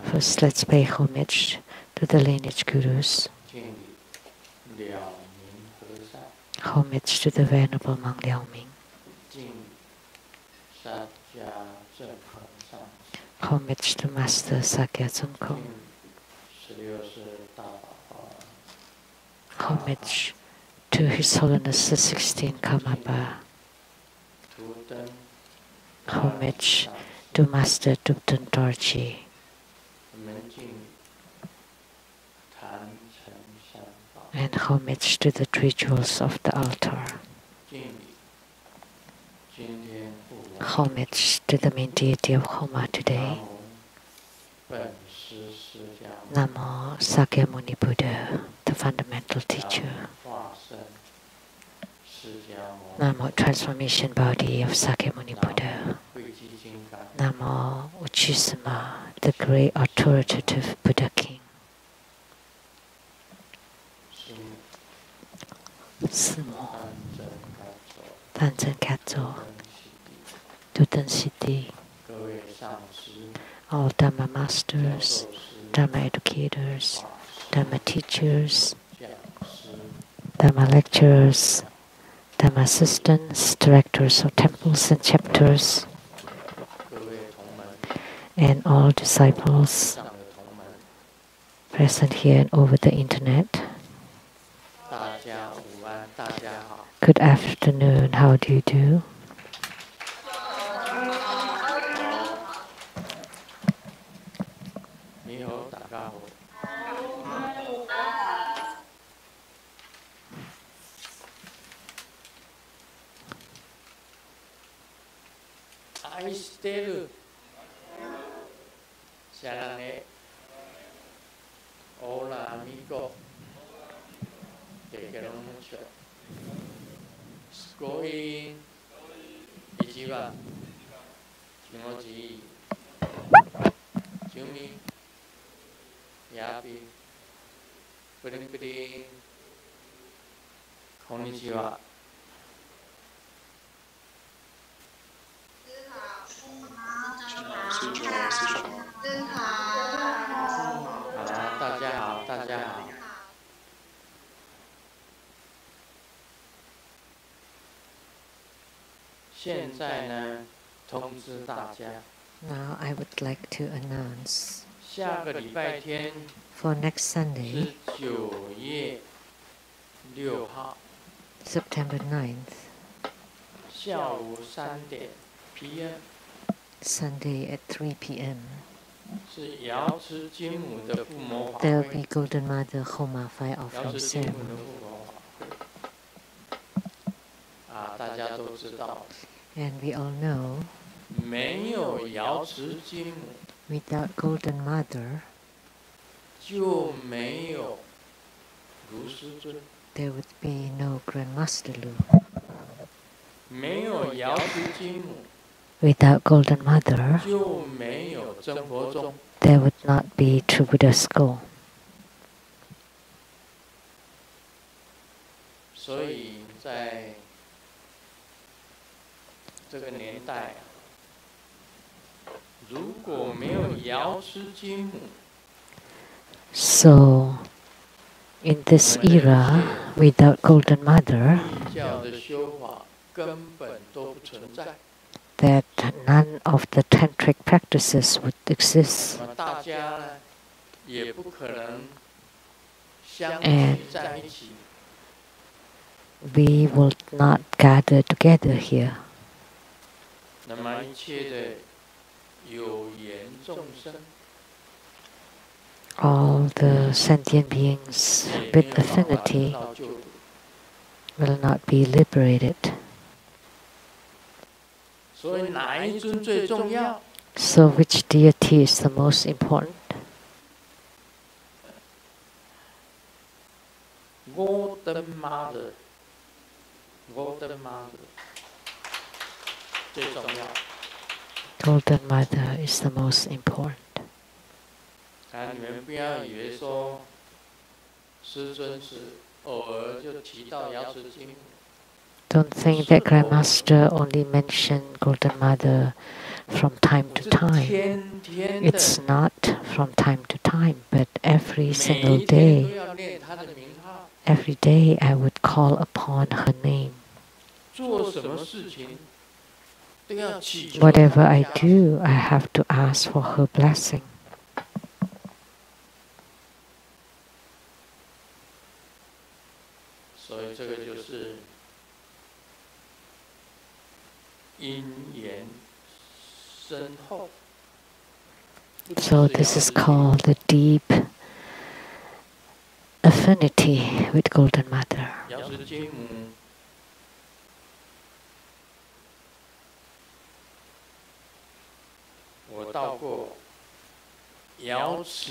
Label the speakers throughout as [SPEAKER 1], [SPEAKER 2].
[SPEAKER 1] First, let's pay homage to the lineage gurus. Homage to the Venerable Monk Liao Ming. Homage to Master Sakya Tsongkhong. Homage to His Holiness the 16th Karmapa. Homage to Master Thubten Dorji. And homage to the three jewels of the altar. Homage to the main deity of Homa today. Namo Sakyamuni Buddha, the fundamental teacher. Namo Transformation Body of Sakyamuni Buddha. Namo Uchisama, the great authoritative Buddha King. Sumo, Tanzan Katso, Tutan Siddhi, all Dharma masters, Dharma educators, Dharma teachers, Dharma lecturers, Dharma assistants, directors of temples and chapters, and all disciples present here and over the internet. Good afternoon, how do you do?
[SPEAKER 2] Hola amigo, te quiero mucho. Skoin, Ichiban, Kimochi, Yumi, Yapi, Pudding Pudding, Konnichiwa.大家好，大家好。现在呢，通知大家。
[SPEAKER 1] Now I would like to announce
[SPEAKER 2] 下个礼拜天
[SPEAKER 1] for next Sunday
[SPEAKER 2] 是9月6号
[SPEAKER 1] September 9th,
[SPEAKER 2] 下午3点 PM
[SPEAKER 1] Sunday at 3 p.m.
[SPEAKER 2] 是瑶池金母的附魔法
[SPEAKER 1] There will
[SPEAKER 2] 会
[SPEAKER 1] be Golden Mother Homa Fire
[SPEAKER 2] 瑶
[SPEAKER 1] Offering
[SPEAKER 2] 池金母的
[SPEAKER 1] Ceremony.
[SPEAKER 2] 附魔法会大家都知道
[SPEAKER 1] And we all know
[SPEAKER 2] 没有瑶池金母
[SPEAKER 1] without Golden Mother
[SPEAKER 2] 就没有卢师尊
[SPEAKER 1] there would be no Grand Master Lu.
[SPEAKER 2] 没有瑶池金母
[SPEAKER 1] Without Golden Mother
[SPEAKER 2] 就没有真佛宗
[SPEAKER 1] there would not be True Buddha School.
[SPEAKER 2] 所以在这个年代如果没有瑶池金母
[SPEAKER 1] So, in this era, without Golden Mother,
[SPEAKER 2] 密教的修法根本都不存在
[SPEAKER 1] that none of the tantric practices would exist.
[SPEAKER 2] 那么大家呢也不可能相
[SPEAKER 1] And
[SPEAKER 2] 聚在一起
[SPEAKER 1] we will not gather together here.
[SPEAKER 2] 那么一切的有缘众生
[SPEAKER 1] All the sentient beings
[SPEAKER 2] 也
[SPEAKER 1] with
[SPEAKER 2] 没有办法
[SPEAKER 1] affinity
[SPEAKER 2] 得到救度
[SPEAKER 1] will not be liberated.
[SPEAKER 2] 所以哪一尊最重要
[SPEAKER 1] So which deity is the most important?
[SPEAKER 2] Golden Mother Golden Mother 最重要
[SPEAKER 1] Golden Mother is the most important.
[SPEAKER 2] 你们不要以为说师尊是偶尔就提到瑶池金母
[SPEAKER 1] Don't think that Grand Master only mentioned Golden Mother from time to time. It's not from time to time, but every single day, every day I would call upon her name. Whatever I do, I have to ask for her blessing. So this is called the deep affinity with Golden Mother.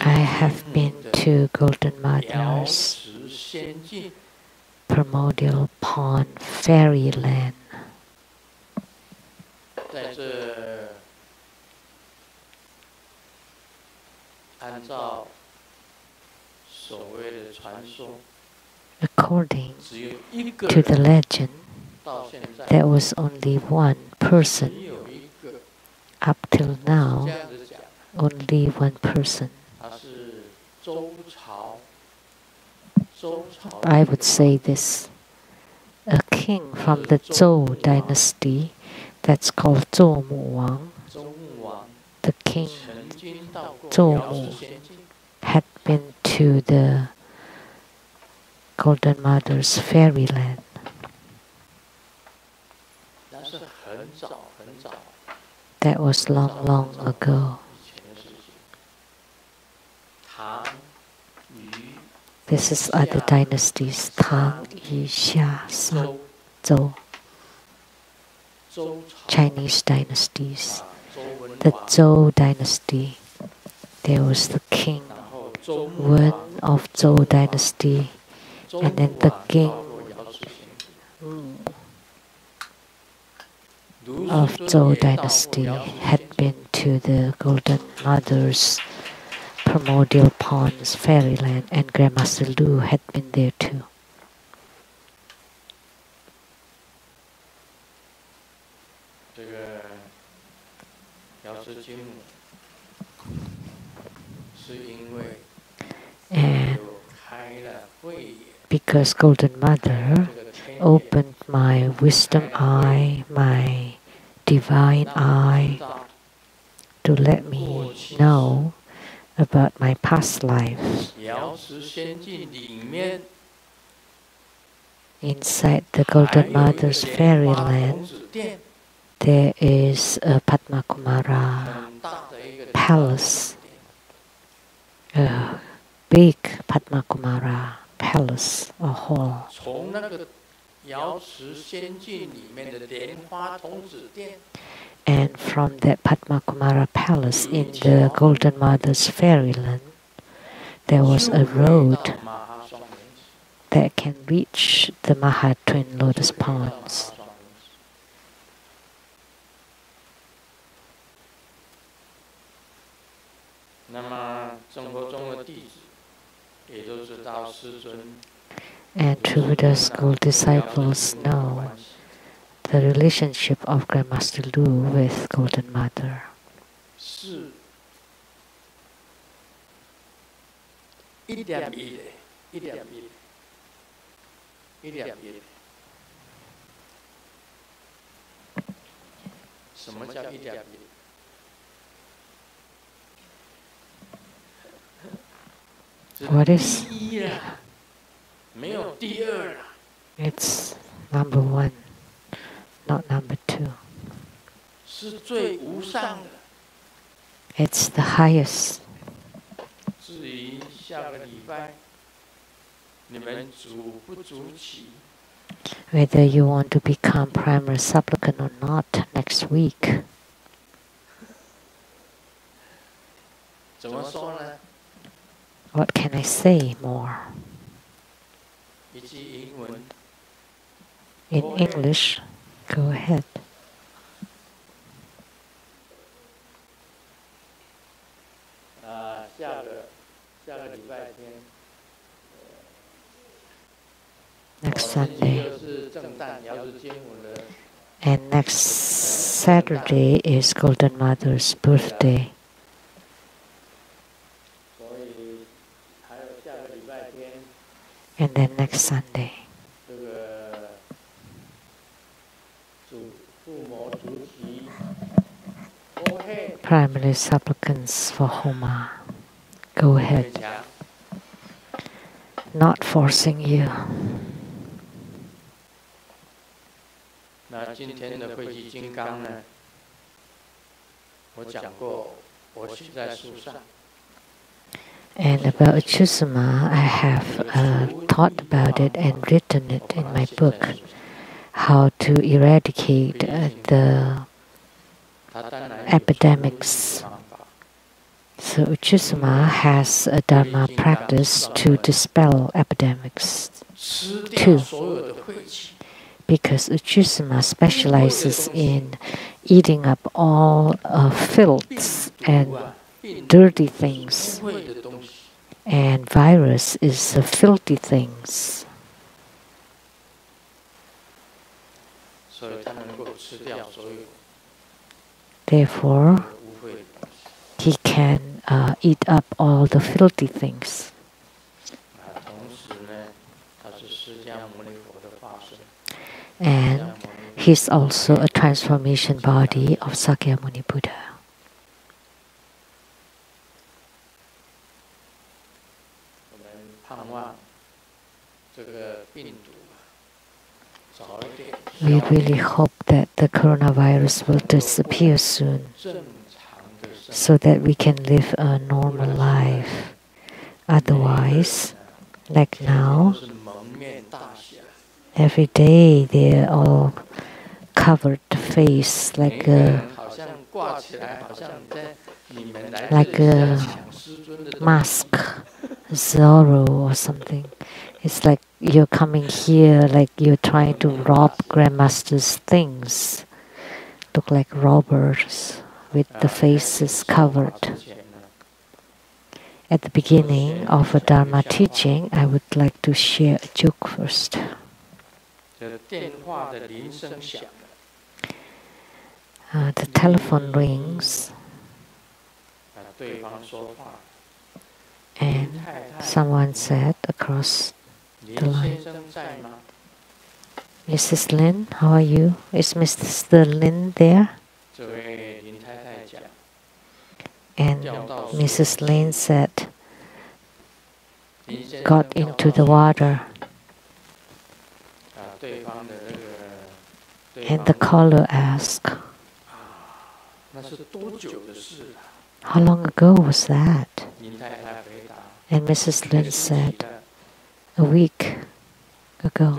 [SPEAKER 1] I have been to Golden Mother's primordial pond fairyland. According to the legend, there was only one person. Up till now, only one person. I would say this. A king from the Zhou dynasty, that's called Zhou Mu Wang. The king Zhou Mu had been to the Golden Mother's fairyland. That was long, long ago. This is other dynasties, Tang, Yi, Xia, San, Zhou. Chinese dynasties. The Zhou dynasty, there was the king Wen of Zhou dynasty, and then the king of Zhou dynasty had been to the Golden Mother's primordial ponds fairyland, and Grandmaster Lu had been there too. And because Golden Mother opened my wisdom eye, my divine eye, to let me know about my past life. Inside the Golden Mother's fairyland, there is a Padma Kumara palace, a big Padma Kumara palace or hall. And from that Padma Kumara palace in the Golden Mother's fairyland, there was a road that can reach the Maha Twin Lotus Ponds. And true Buddha school disciples know the relationship of Grandmaster Lu with Golden Mother. What is? It's number one, not number two. It's the highest. Whether you want to become primary supplicant or not next week. What can I say more? In English, go ahead. Next Sunday. And next Saturday is Golden Mother's birthday.
[SPEAKER 2] 所以还有下个礼拜天，
[SPEAKER 1] And then next Sunday,
[SPEAKER 2] 这个父母主题 ，OK，
[SPEAKER 1] primary supplicants for Homa. Go
[SPEAKER 2] 会
[SPEAKER 1] ahead,
[SPEAKER 2] 讲。
[SPEAKER 1] not forcing you.
[SPEAKER 2] 那今天的慧集金刚呢？我讲过，我写在书上。
[SPEAKER 1] And about Uchusuma, I have thought about it and written it in my book, how to eradicate the epidemics. So Uchusuma has a Dharma practice to dispel epidemics too, because Uchusuma specializes in eating up all filths and dirty things, and virus is filthy things. Therefore, he can eat up all the filthy things. And he's also a transformation body of Sakyamuni Buddha. We really hope that the coronavirus will disappear soon, so that we can live a normal life. Otherwise, like now, every day they're all covered face like a mask, Zorro or something. It's like you're coming here like you're trying to rob Grandmaster's things. Look like robbers with the faces covered. At the beginning of a Dharma teaching, I would like to share a joke first. The telephone rings and someone said across the line, "Mrs. Lin, how are you? Is Mr. Lin there?" And Mrs. Lin said, "Got into the water." And the caller asked, "How long ago was that?" And Mrs. Lin said, "A week ago."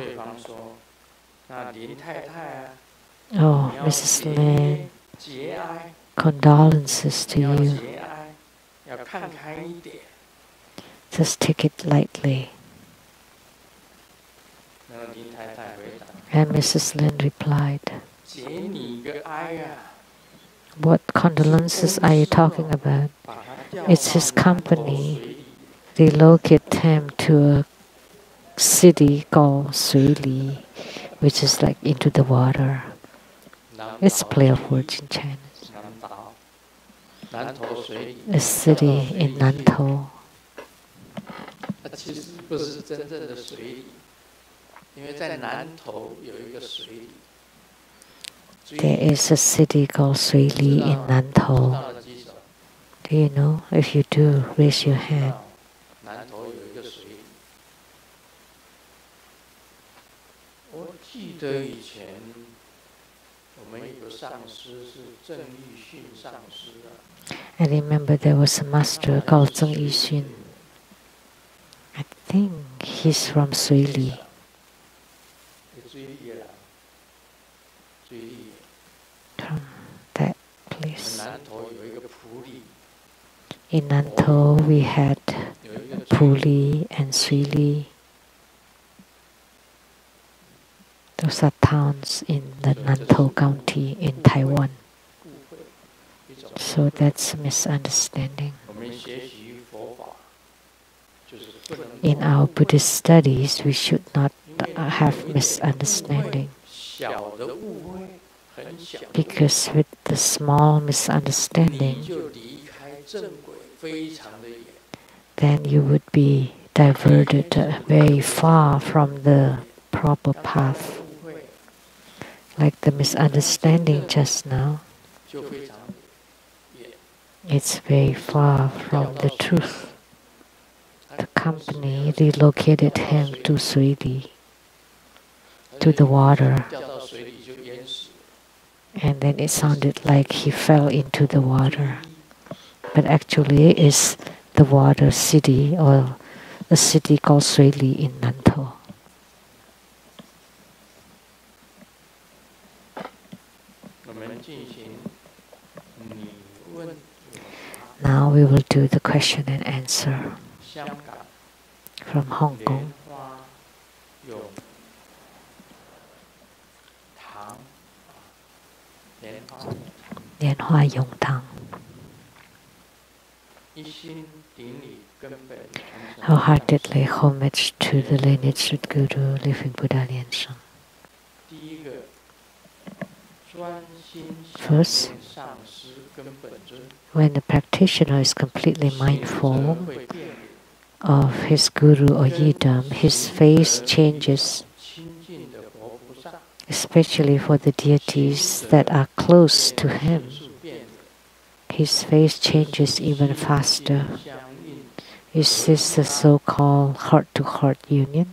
[SPEAKER 1] "Oh, Mrs. Lin, condolences to you. Just take it lightly." And Mrs. Lin replied, "What condolences are you talking about? It's his company. Relocate him to a city called Sui Li, which is like into the water." It's play of words in Chinese. A city in Nantou. There is a city called Sui Li in Nantou. Do you know? If you do, raise your hand. I remember there was a master called Zheng Yixun. I think he's from Sui Li. From that place. In Nantou we had Puli and Sui Li. Those are towns in the Nantou County in Taiwan. So that's a misunderstanding. In our Buddhist studies, we should not have misunderstanding.
[SPEAKER 2] 很小的
[SPEAKER 1] because with the small misunderstanding,
[SPEAKER 2] 你就离开正轨非常的远。
[SPEAKER 1] then you would be diverted very far from the proper path.
[SPEAKER 2] 误会
[SPEAKER 1] Like the misunderstanding just now,
[SPEAKER 2] 就非常远，
[SPEAKER 1] it's very far
[SPEAKER 2] 掉
[SPEAKER 1] from
[SPEAKER 2] 到
[SPEAKER 1] the
[SPEAKER 2] 水里
[SPEAKER 1] truth.
[SPEAKER 2] 他
[SPEAKER 1] The company relocated him to Suili,
[SPEAKER 2] 他
[SPEAKER 1] to the water,
[SPEAKER 2] 掉到水里就淹死。
[SPEAKER 1] and then it sounded like he fell into the water. But actually it's the water city, or a city called Suili in Nantou.
[SPEAKER 2] 我们进行你问我答。
[SPEAKER 1] Now we will do the question and answer
[SPEAKER 2] 香港
[SPEAKER 1] from Hong
[SPEAKER 2] 莲
[SPEAKER 1] Kong.
[SPEAKER 2] 花永堂，莲花永堂，
[SPEAKER 1] Lianhua Yongtang.
[SPEAKER 2] 一心顶礼根本传承。
[SPEAKER 1] Wholeheartedly homage to the lineage of Guru, living Buddha Liansheng.
[SPEAKER 2] 第一个，专心想
[SPEAKER 1] First,
[SPEAKER 2] 念上师根本尊，
[SPEAKER 1] when the practitioner is completely
[SPEAKER 2] 行
[SPEAKER 1] mindful
[SPEAKER 2] 者会变脸，
[SPEAKER 1] of his guru or yidam, his face changes,
[SPEAKER 2] 亲近的佛菩萨，
[SPEAKER 1] especially for the deities that are close to him.
[SPEAKER 2] 迅速变脸，
[SPEAKER 1] His face changes even faster.
[SPEAKER 2] 相应。
[SPEAKER 1] Is this the so-called heart-to-heart union?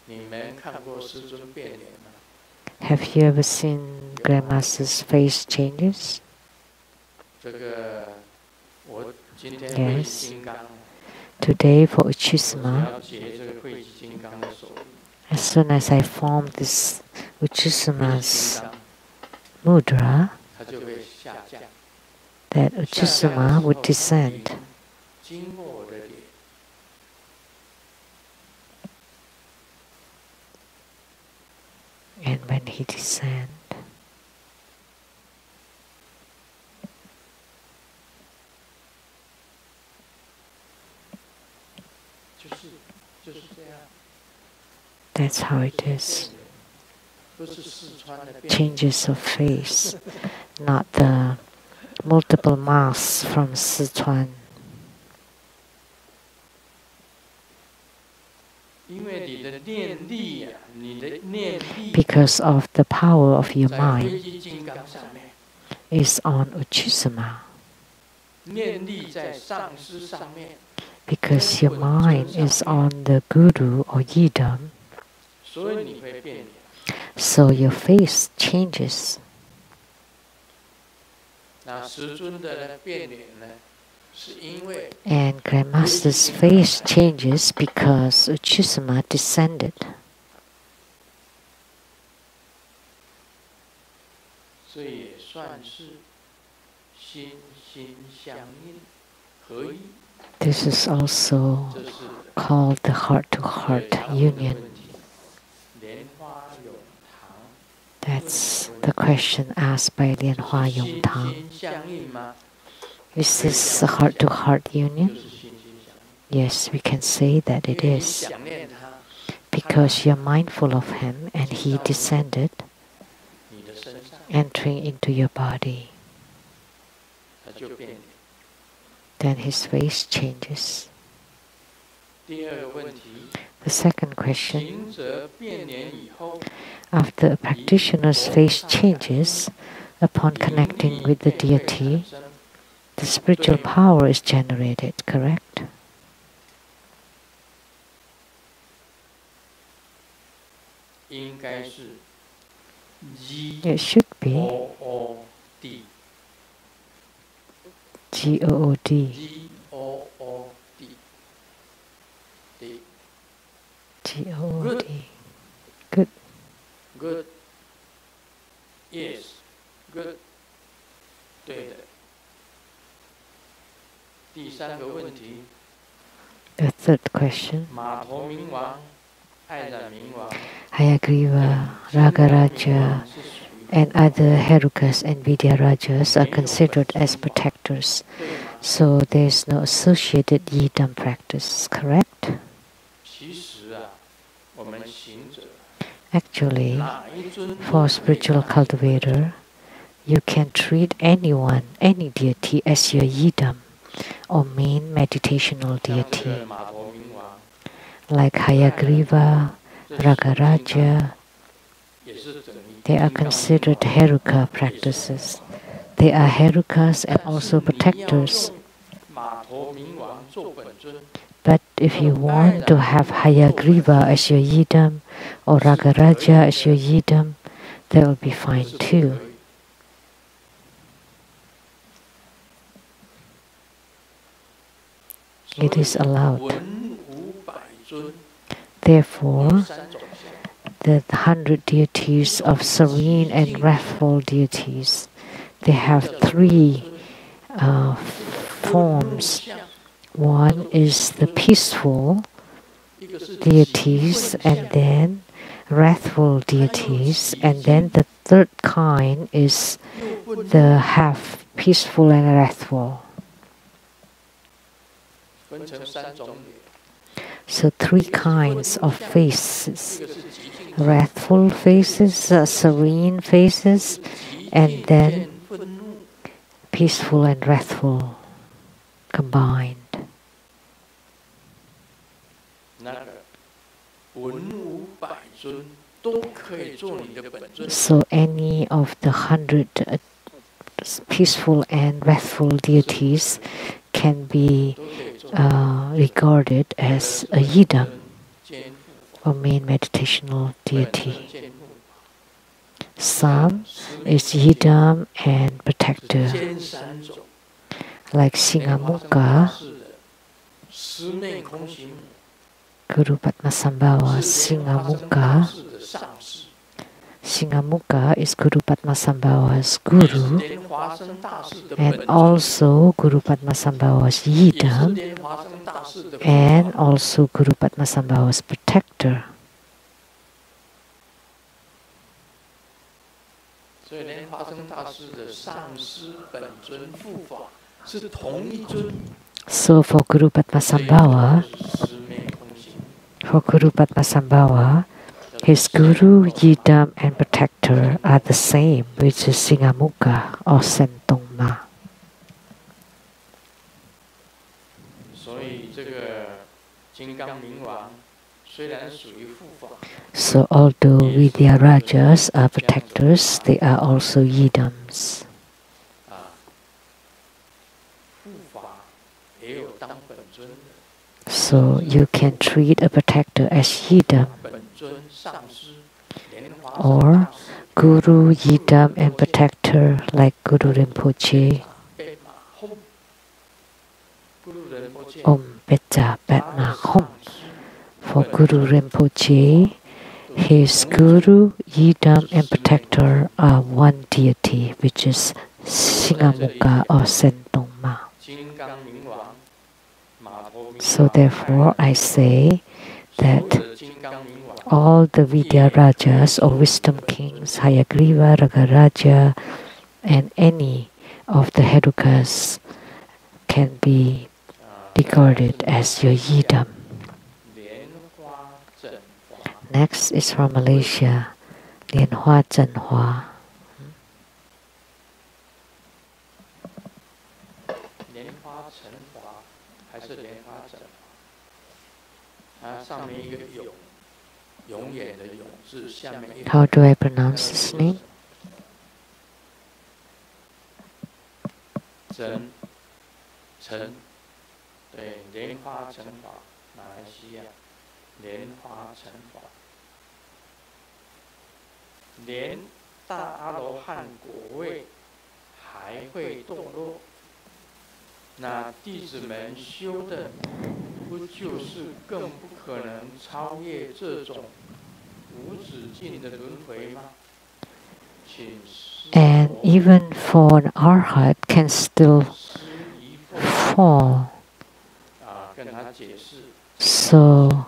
[SPEAKER 2] 你们看过师尊变脸吗？
[SPEAKER 1] Have you ever seen Grandmaster's face changes?
[SPEAKER 2] 这个我今天
[SPEAKER 1] Yes.
[SPEAKER 2] 会集金刚，
[SPEAKER 1] Today for
[SPEAKER 2] 我
[SPEAKER 1] Uchisama,
[SPEAKER 2] 要结这个会集金刚的手印。
[SPEAKER 1] as soon as I form this
[SPEAKER 2] 会集金
[SPEAKER 1] Uchisama's
[SPEAKER 2] 刚，
[SPEAKER 1] mudra,
[SPEAKER 2] 它就会下降。
[SPEAKER 1] that
[SPEAKER 2] 下降的
[SPEAKER 1] Uchisama
[SPEAKER 2] 时候
[SPEAKER 1] would descend.
[SPEAKER 2] 经过我的脸，
[SPEAKER 1] And when he descends,
[SPEAKER 2] 就是这样。
[SPEAKER 1] that's how it is.
[SPEAKER 2] 不是四川的变脸，
[SPEAKER 1] Changes of face, not the multiple masks from Sichuan.
[SPEAKER 2] 因为你的念力呀、你的念力
[SPEAKER 1] Because of the power of your
[SPEAKER 2] 在
[SPEAKER 1] mind
[SPEAKER 2] 灰基金刚上面，
[SPEAKER 1] is on Uchisama.
[SPEAKER 2] 念力在上师上面，
[SPEAKER 1] Because your mind is on the Guru or Yidam,
[SPEAKER 2] 所以你会变脸。
[SPEAKER 1] so your face changes.
[SPEAKER 2] 那师尊的变脸呢，是因为
[SPEAKER 1] And Grandmaster's face changes because Uchisama descended.
[SPEAKER 2] 所以也算是心心相应合一，
[SPEAKER 1] This is also
[SPEAKER 2] 这是
[SPEAKER 1] called the heart-to-heart
[SPEAKER 2] 对常问的
[SPEAKER 1] union.
[SPEAKER 2] 问题。莲花永堂，
[SPEAKER 1] That's the question asked by Lianhua
[SPEAKER 2] 心
[SPEAKER 1] Yongtang.
[SPEAKER 2] 心相应吗？
[SPEAKER 1] Is this a heart-to-heart
[SPEAKER 2] 就
[SPEAKER 1] union?
[SPEAKER 2] 是心心相应。
[SPEAKER 1] Yes, we can say that
[SPEAKER 2] 因
[SPEAKER 1] it
[SPEAKER 2] 为你
[SPEAKER 1] is.
[SPEAKER 2] 想念他，
[SPEAKER 1] Because you're mindful of him and he descended,
[SPEAKER 2] 你的身上，
[SPEAKER 1] entering into your body.
[SPEAKER 2] 他就变脸。
[SPEAKER 1] Then his face changes.
[SPEAKER 2] 第二个问题，
[SPEAKER 1] The second question,
[SPEAKER 2] 行者变脸以后，
[SPEAKER 1] after a practitioner's face changes, upon
[SPEAKER 2] 灵
[SPEAKER 1] connecting
[SPEAKER 2] 力
[SPEAKER 1] with the
[SPEAKER 2] 便会
[SPEAKER 1] deity,
[SPEAKER 2] 产生。
[SPEAKER 1] the spiritual power is generated, correct?
[SPEAKER 2] 应该是
[SPEAKER 1] It should be
[SPEAKER 2] GOOD
[SPEAKER 1] G-O-O-D.
[SPEAKER 2] GOOD D
[SPEAKER 1] G-O-O-D.
[SPEAKER 2] Good Yes Good 对的。第三个问题，
[SPEAKER 1] The third question,
[SPEAKER 2] 马头明王、爱染明王、
[SPEAKER 1] Hayagriva, Ragaraja, and other Herukas and Vidyarajas are considered as protectors.
[SPEAKER 2] 对吗？
[SPEAKER 1] So there is no associated yidam practice, correct?
[SPEAKER 2] 其实啊，我们行者
[SPEAKER 1] Actually, for spiritual cultivator, you can treat anyone, any deity as your yidam or main meditational deity, like Hayagriva, Ragaraja. They are considered Heruka practices. They are Herukas and also protectors. But if you want to have Hayagriva as your yidam or Ragaraja as your yidam, that will be fine too. It is allowed. Therefore, the 100 deities of serene and wrathful deities, they have three forms. One is the peaceful deities, and then wrathful deities, and then the third kind is the half peaceful and wrathful. So three kinds of faces: wrathful faces, serene faces, and then peaceful and wrathful combined. So any of the 100 peaceful and wrathful deities can be regarded as a yidam or main meditational deity. Some is yidam and protector, like Singamukha, Guru Padmasambhava. Singamukha is Guru Padmasambhava's guru, and also Guru Padmasambhava's yidam, and also Guru Padmasambhava's protector. So for Guru Padmasambhava, his guru, yidam, and protector are the same, which is Singamukha or Sentongma. So although Vidyarajas are protectors, they are also yidams. So you can treat a protector as yidam, or guru, yidam, and protector like Guru Rinpoche. Om Pecha Patma Hom. For Guru Rinpoche, his guru, yidam, and protector are one deity, which is Singamukha or Sentongma. So therefore I say that all the Vidyarajas or wisdom kings, Hayagriva, Ragaraja, and any of the Herukas can be regarded as your yidam. Next is from Malaysia, Lianhua Zhenhua. How do I pronounce his name? And even for an arhat can still fall. So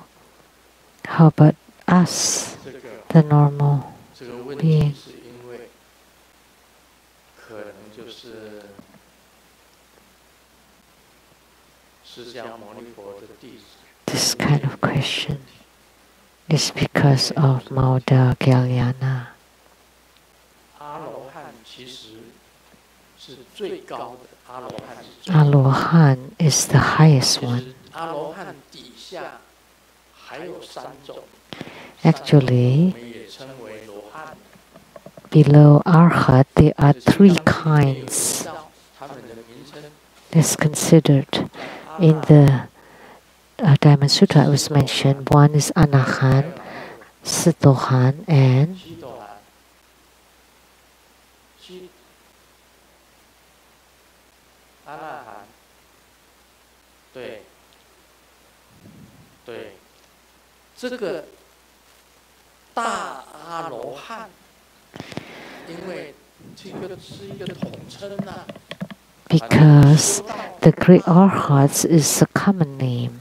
[SPEAKER 1] how about us, the normal being? This kind of question is because because of Mauda Kalyana. Alohan is the highest one. Actually, below Arhat, there are three kinds that's considered. In the Diamond Sutra, it was mentioned one is Anahan, Sitohan, and because the great Arhats is a common name.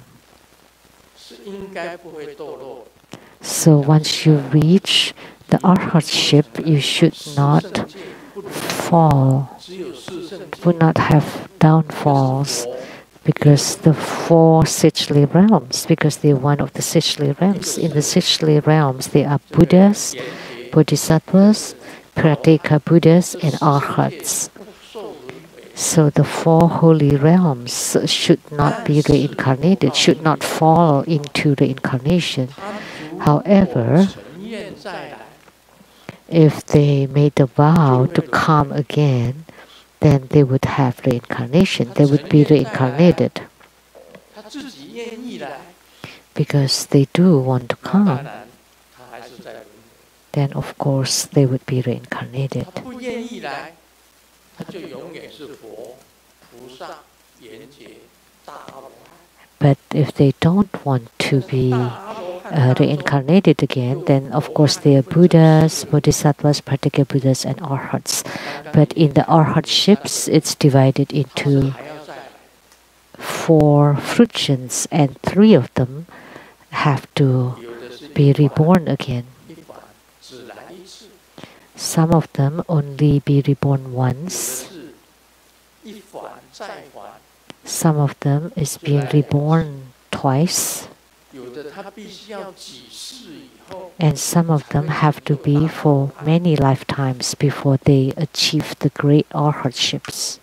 [SPEAKER 1] So once you reach the Arhatship, you should not fall, would not have downfalls, because the four Sichli realms, because they're one of the Sichli realms. In the Sichli realms, there are Buddhas, Bodhisattvas, Prateka Buddhas, and Arhats. So the four holy realms should not be reincarnated, should not fall into reincarnation. However, if they made a vow to come again, then they would have reincarnation. They would be reincarnated because they do want to come. Then, of course, they would be reincarnated. But if they don't want to be reincarnated again, then of course they are Buddhas, Bodhisattvas, Prateka Buddhas, and Arhats. But in the Arhatships, it's divided into four fruitions, and three of them have to be reborn again. Some of them only be reborn once. Some of them is being reborn twice. And some of them have to be for many lifetimes before they achieve the great Arhatships.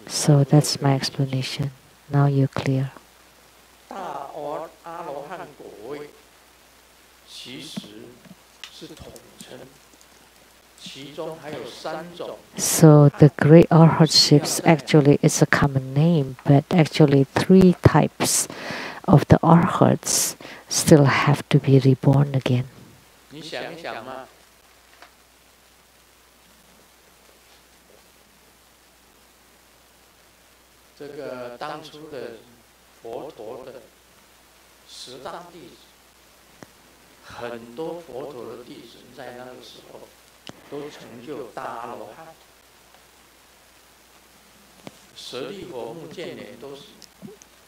[SPEAKER 1] So that's my explanation. Now you're clear. So the great Arhatships actually is a common name, but actually three types of the Arhats still have to be reborn again.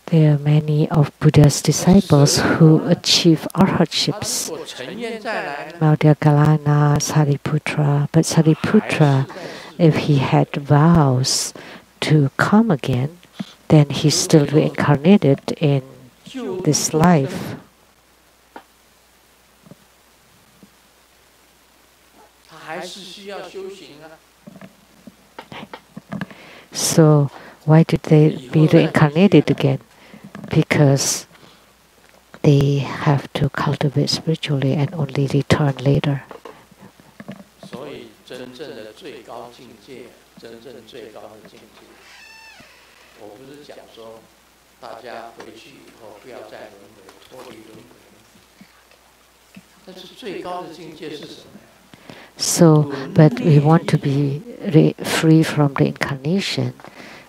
[SPEAKER 1] There are many of Buddha's disciples who achieve Arhatships. Madhyakalana, Sariputra. But Sariputra, if he had vows to come again, then he's still reincarnated in this life. So why did they be reincarnated again? Because they have to cultivate spiritually and only return later. So, but we want to be free from reincarnation,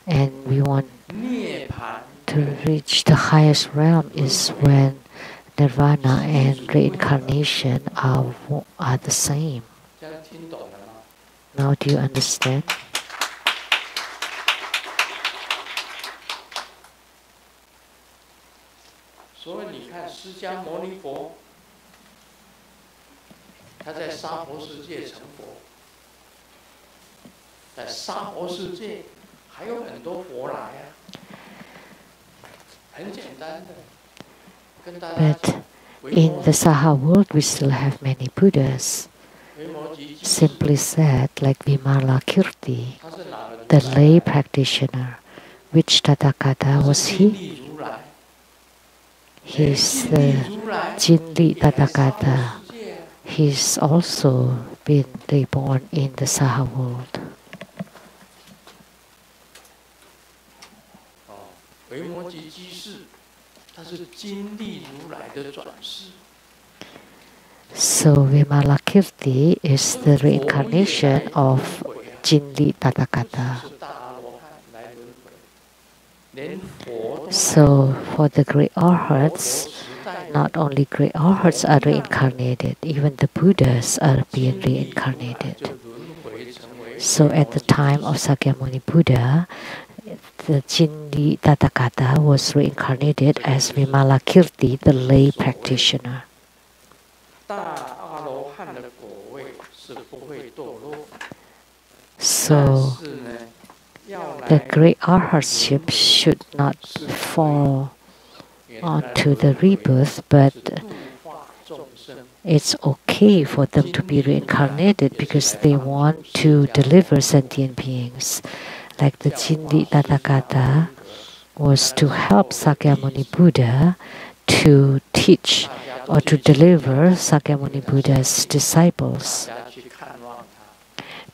[SPEAKER 1] and we want to reach the highest realm is when nirvana and reincarnation are the same. Now do you understand? So, 他在娑婆世界成佛，在娑婆世界还有很多佛来啊，很简单的，跟大家讲。In the Saha world, we still have many Buddhas. Simply said, like Vimalakirti, the lay practitioner. Which Tathagata was he? He's the Jinli Tathagata. He's also been reborn in the Saha world. So Vimalakirti is the reincarnation of Jinli Tathagata. So for the great arhats, not only great arhats are reincarnated, even the Buddhas are being reincarnated. So at the time of Sakyamuni Buddha, the Jinli Tathagata was reincarnated as Vimalakirti, the lay practitioner. So the great arhatship should not fall onto the rebirth, but it's okay for them to be reincarnated because they want to deliver sentient beings. Like the Jinli Tathagata was to help Sakyamuni Buddha to teach or to deliver Sakyamuni Buddha's disciples.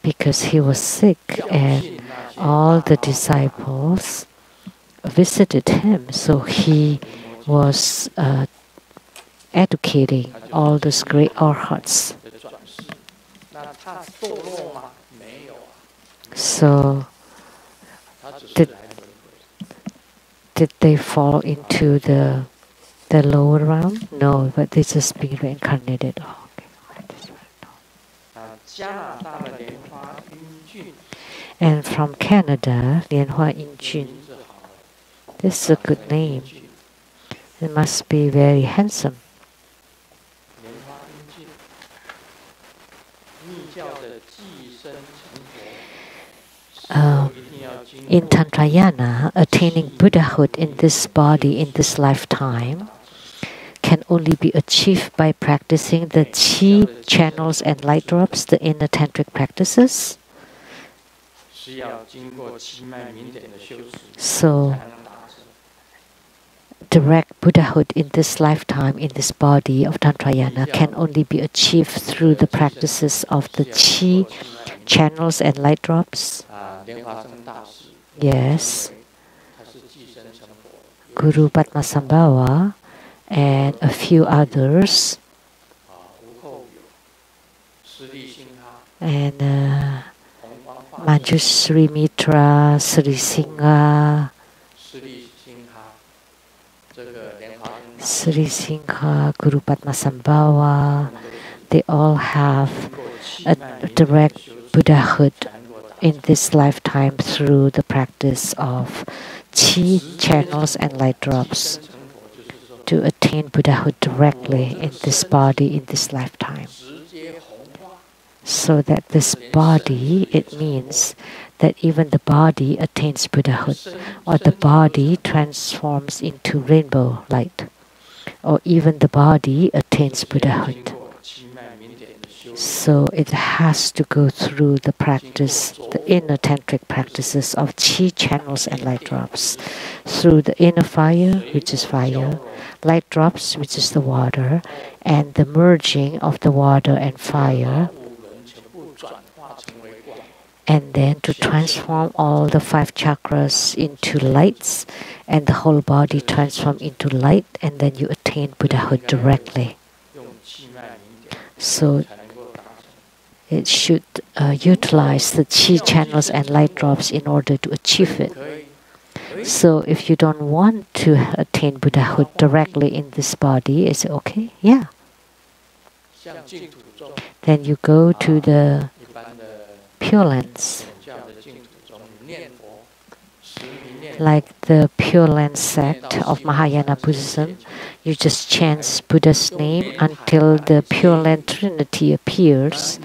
[SPEAKER 1] Because he was sick and all the disciples visited him, so he was educating all those great arhats. So did they fall into the lower realm? No, but they just be reincarnated. Oh, okay. And from Canada, Lianhua Yinjun. This is a good name. It must be very handsome. In Tantrayana, attaining Buddhahood in this body, in this lifetime, can only be achieved by practicing the Qi channels and light drops, the inner tantric practices. So, direct Buddhahood in this lifetime, in this body of Tantrayana, can only be achieved through the practices of the Qi channels and light drops. Yes. Guru Padmasambhava and a few others. And Manjushri Mitra, Sri Singha, Sri Singha, Guru Padmasambhava, they all have a direct Buddhahood in this lifetime through the practice of Qi channels and light drops to attain Buddhahood directly in this body, in this lifetime. So that this body, it means that even the body attains Buddhahood, or the body transforms into rainbow light, or even the body attains Buddhahood. So it has to go through the practice, the inner tantric practices of Qi channels and light drops, through the inner fire, which is fire, light drops, which is the water, and the merging of the water and fire, and then to transform all the 5 chakras into lights, and the whole body transform into light, and then you attain Buddhahood directly. So it should utilize the Qi channels and light drops in order to achieve it. So if you don't want to attain Buddhahood directly in this body, is it okay? Yeah. Then you go to the Pure Lands. Like the Pure Land sect of Mahayana Buddhism, you just chant Buddha's name until the Pure Land Trinity appears,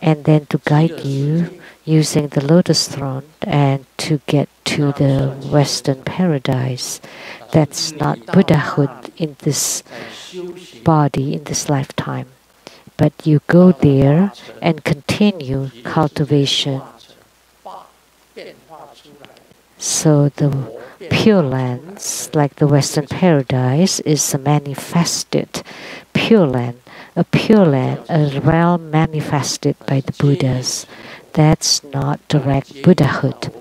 [SPEAKER 1] and then to guide you, using the lotus throne and to get to the Western paradise. That's not Buddhahood in this body, in this lifetime. But you go there and continue cultivation. So the Pure Lands, like the Western paradise, is a manifested Pure Land. A Pure Land, a realm manifested by the Buddhas. That's not direct Buddhahood,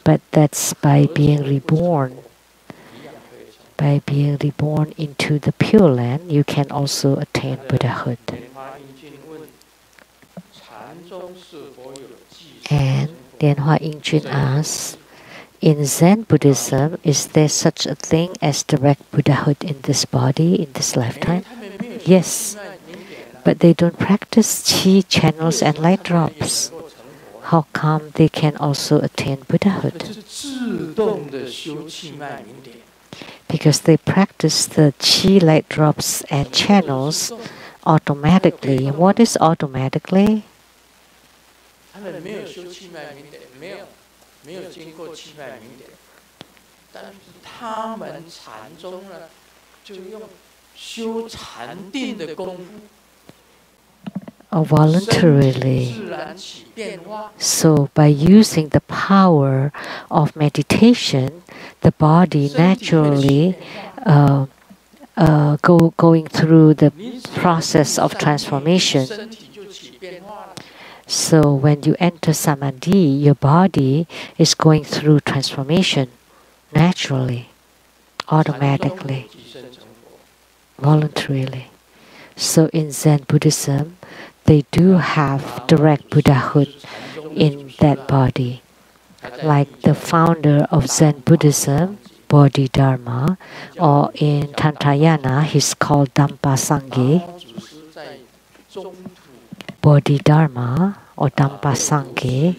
[SPEAKER 1] but that's by being reborn. By being reborn into the Pure Land, you can also attain Buddhahood. And Lianhua Yingjun asks, in Zen Buddhism, is there such a thing as direct Buddhahood in this body, in this lifetime? Yes, but they don't practice chi channels and light drops. How come they can also attain Buddhahood? Because they practice the chi light drops and channels automatically. What is automatically? Or voluntarily. So by using the power of meditation, the body naturally going through the process of transformation. So when you enter Samadhi, your body is going through transformation naturally, automatically, voluntarily. So in Zen Buddhism, they do have direct Buddhahood in that body. Like the founder of Zen Buddhism, Bodhidharma, or in Tantrayana, he's called Dampa Sangye. Bodhidharma or Dampa Sangye,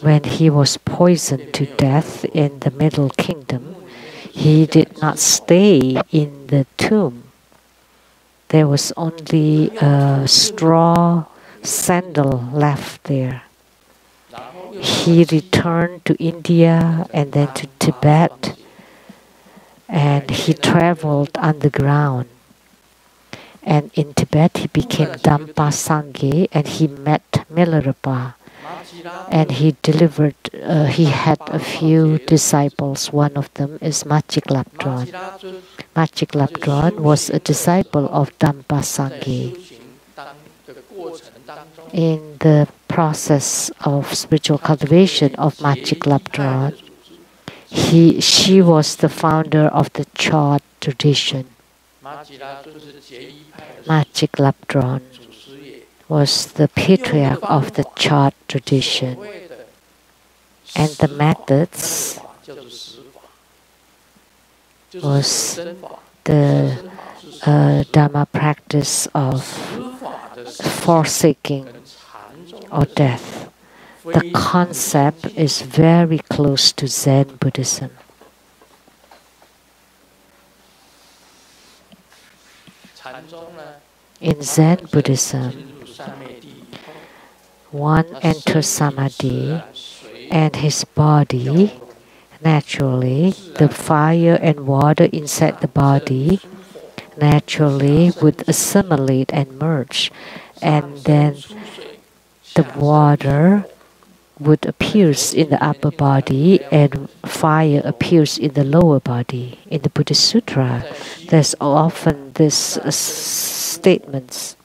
[SPEAKER 1] when he was poisoned to death in the Middle Kingdom, he did not stay in the tomb. There was only a straw sandal left there. He returned to India and then to Tibet, and he traveled underground. And in Tibet, he became Dampa Sangye, and he met Milarepa. And he delivered, he had a few disciples. One of them is Machik Lapdron. Machik Lapdron was a disciple of Dampa Sangye. In the process of spiritual cultivation of Machik Lapdron, she was the founder of the Chod tradition. Machik Lapdron was the patriarch of the Chod tradition. And the methods was the Dharma practice of forsaking or death. The concept is very close to Zen Buddhism. In Zen Buddhism, one enters Samadhi and his body, naturally, the fire and water inside the body naturally would assimilate and merge, and then the water would appears in the upper body and fire appears in the lower body. In the Buddhist Sutra, there's often this statements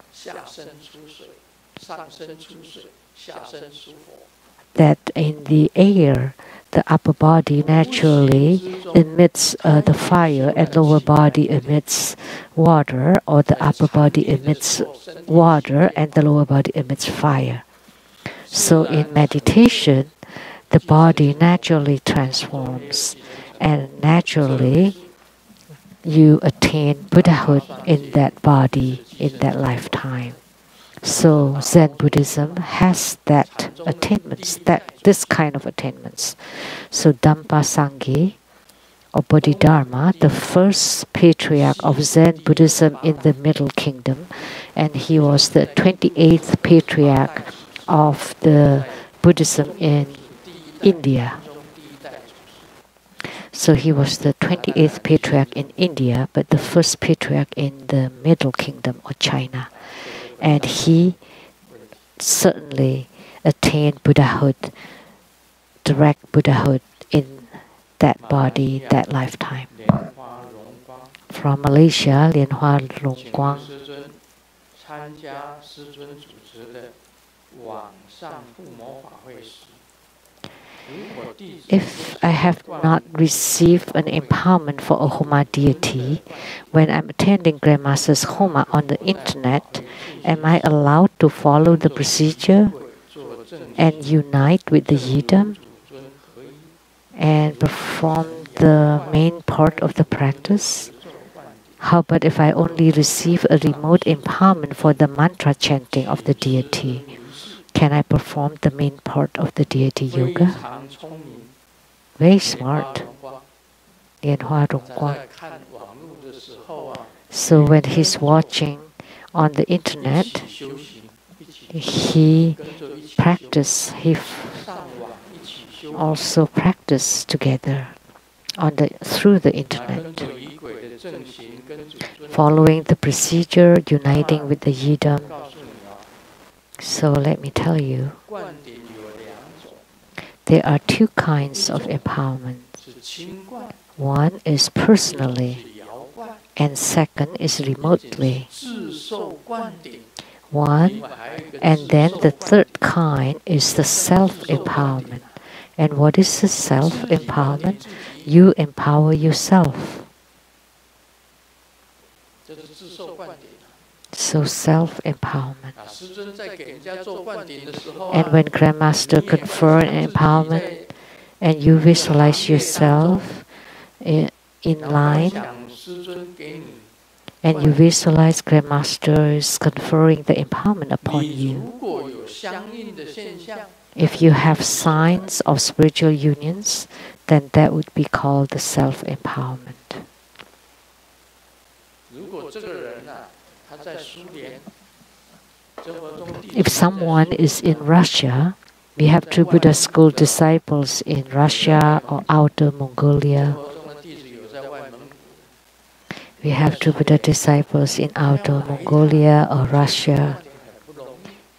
[SPEAKER 1] that in the air, the upper body naturally emits the fire and lower body emits water, or the upper body emits water and the lower body emits fire. So in meditation, the body naturally transforms, and naturally you attain Buddhahood in that body, in that lifetime. So Zen Buddhism has that attainments, this kind of attainments. So Dampa Sangye or Bodhidharma, the first patriarch of Zen Buddhism in the Middle Kingdom, and he was the 28th patriarch of the Buddhism in India. So he was the 28th patriarch in India, but the first patriarch in the Middle Kingdom or China. And he certainly attained Buddhahood, direct Buddhahood in that body, that lifetime. From Malaysia, Lian Hua Long Guang. If I have not received an empowerment for a Homa deity, when I'm attending Grandmaster's Homa on the internet, am I allowed to follow the procedure and unite with the Yidam and perform the main part of the practice? How about if I only receive a remote empowerment for the mantra chanting of the deity? Can I perform the main part of the deity yoga? Very smart. Lian Hua Rong Guang. So when he's watching on the internet, he also practice together through the internet, following the procedure, uniting with the Yidam. So let me tell you, there are two kinds of empowerment. One is personally, and second is remotely. One, and then the third kind is the self-empowerment. And what is the self-empowerment? You empower yourself. So self-empowerment. And when Grandmaster confer an empowerment and you visualize yourself in line, and you visualize Grandmaster is conferring the empowerment upon you, if you have signs of spiritual unions, then that would be called the self-empowerment. If someone is in Russia, we have two Buddha school disciples in Russia or Outer Mongolia. We have two Buddha disciples in Outer Mongolia or Russia.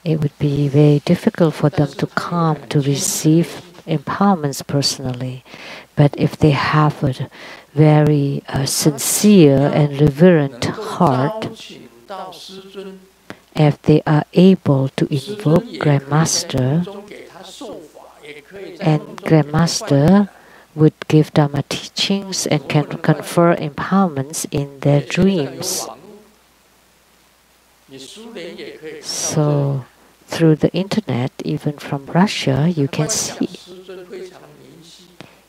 [SPEAKER 1] It would be very difficult for them to come to receive empowerments personally. But if they have a very sincere and reverent heart, if they are able to invoke Grandmaster, and Grandmaster would give Dharma teachings and can confer empowerments in their dreams. So, through the internet, even from Russia, you can see.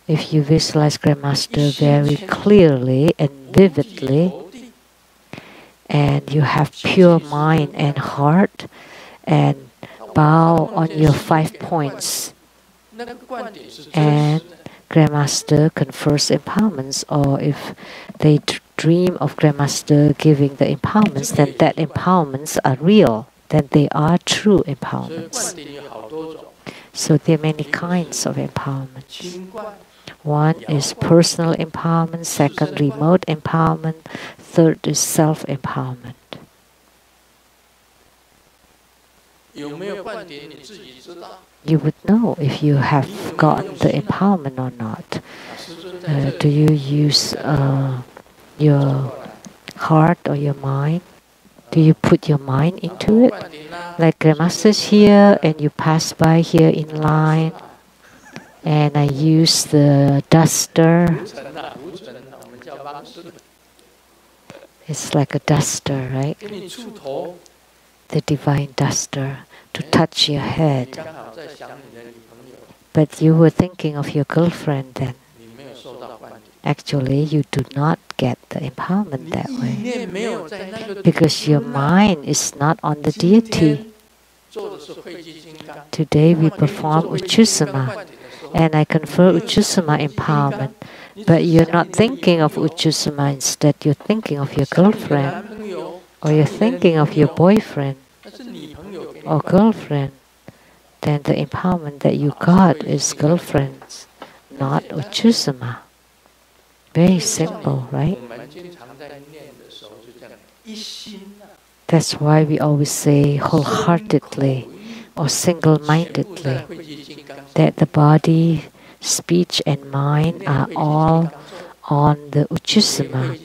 [SPEAKER 1] If you visualize Grandmaster very clearly and vividly, and you have pure mind and heart, and bow on your 5 points, and Grandmaster confers empowerments, or if they dream of Grandmaster giving the empowerments, then that empowerments are real, then they are true empowerments. So there are many kinds of empowerments. One is personal empowerment, second remote empowerment, third is self-empowerment. You would know if you have gotten the empowerment or not. Do you use your heart or your mind? Do you put your mind into it? Like Grandmaster's here and you pass by here in line, and I use the duster. It's like a duster, right? The divine duster to touch your head. But you were thinking of your girlfriend then. Actually, you do not get the empowerment that way. Because your mind is not on the deity. Today we perform Uchusama. And I confer Uchusama empowerment. But you're not thinking of Uchusama, instead you're thinking of your girlfriend. Or you're thinking of your boyfriend or girlfriend. then the empowerment that you got is girlfriends, not Uchusama. Very simple, right? That's why we always say wholeheartedly or single-mindedly, that the body, speech and mind are all on the Uchusama.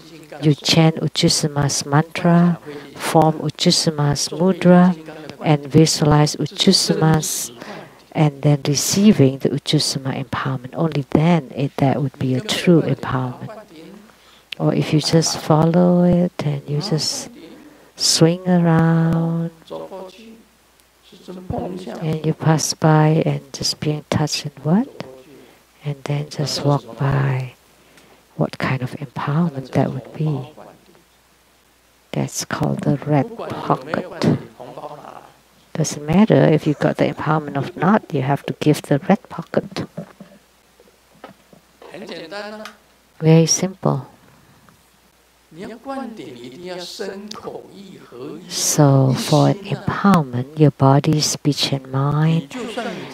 [SPEAKER 1] You chant Uchusama's mantra, form Uchusama's mudra, and visualize Uchusama's, and then receiving the Uchusama empowerment. Only then that would be a true empowerment. Or if you just follow it and you just swing around and you pass by and just being touched and what? And then just walk by. What kind of empowerment that would be? That's called the red pocket. Doesn't matter if you got the empowerment or not, you have to give the red pocket. Very simple. So for an empowerment, your body, speech and mind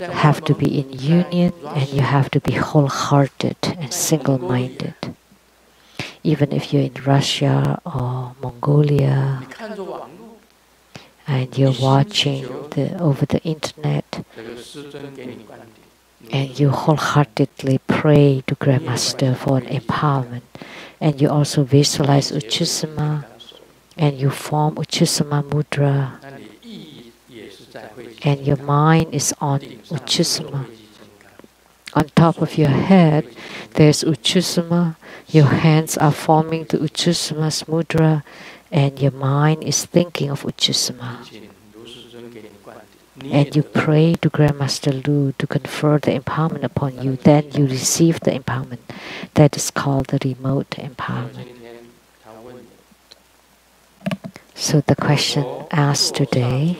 [SPEAKER 1] have to be in union, and you have to be wholehearted and single-minded. Even if you're in Russia or Mongolia and you're watching over the internet and you wholeheartedly pray to Grandmaster for an empowerment, and you also visualize Uchusama and you form Uchusama mudra, and your mind is on Uchusama. On top of your head, there's Uchusama, your hands are forming the Uchusama's mudra, and your mind is thinking of Uchusama. And you pray to Grandmaster Lu to confer the empowerment upon you, then you receive the empowerment. That is called the remote empowerment. So the question asked today,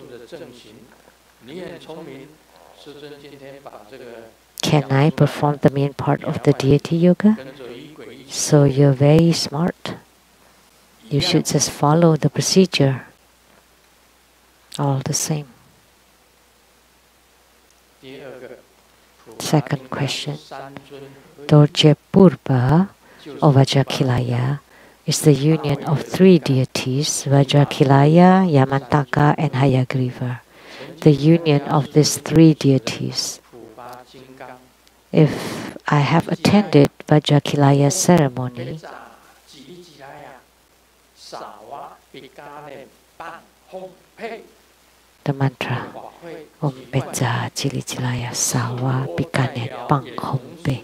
[SPEAKER 1] can I perform the main part of the deity yoga? So you're very smart. You should just follow the procedure. All the same. Second question. Dorje Purba or Vajrakilaya is the union of three deities, Vajrakilaya, Yamantaka and Hayagriva. The union of these three deities. If I have attended Vajrakilaya ceremony, the mantra Om Pecha Chili Chilaya Sawa Pikanet Pang Hompe.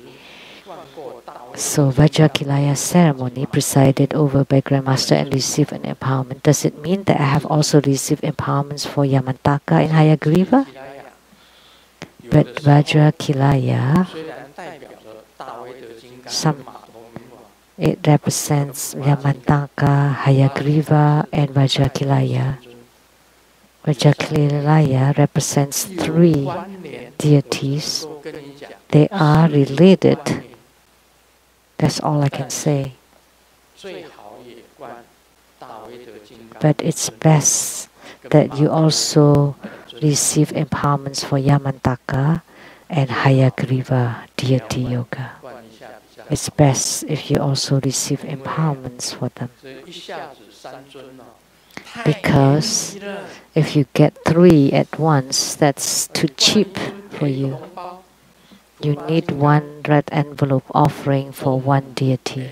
[SPEAKER 1] So Vajrakilaya ceremony presided over by Grandmaster and received an empowerment. Does it mean that I have also received empowerments for Yamantaka and Hayagriva? But Vajrakilaya, it represents Yamantaka, Hayagriva and Vajrakilaya. Vajrakilaya represents three deities. They are related. That's all I can say. But it's best that you also receive empowerments for Yamantaka and Hayagriva deity yoga. It's best if you also receive empowerments for them. Because if you get three at once, that's too cheap for you. You need one red envelope offering for one deity.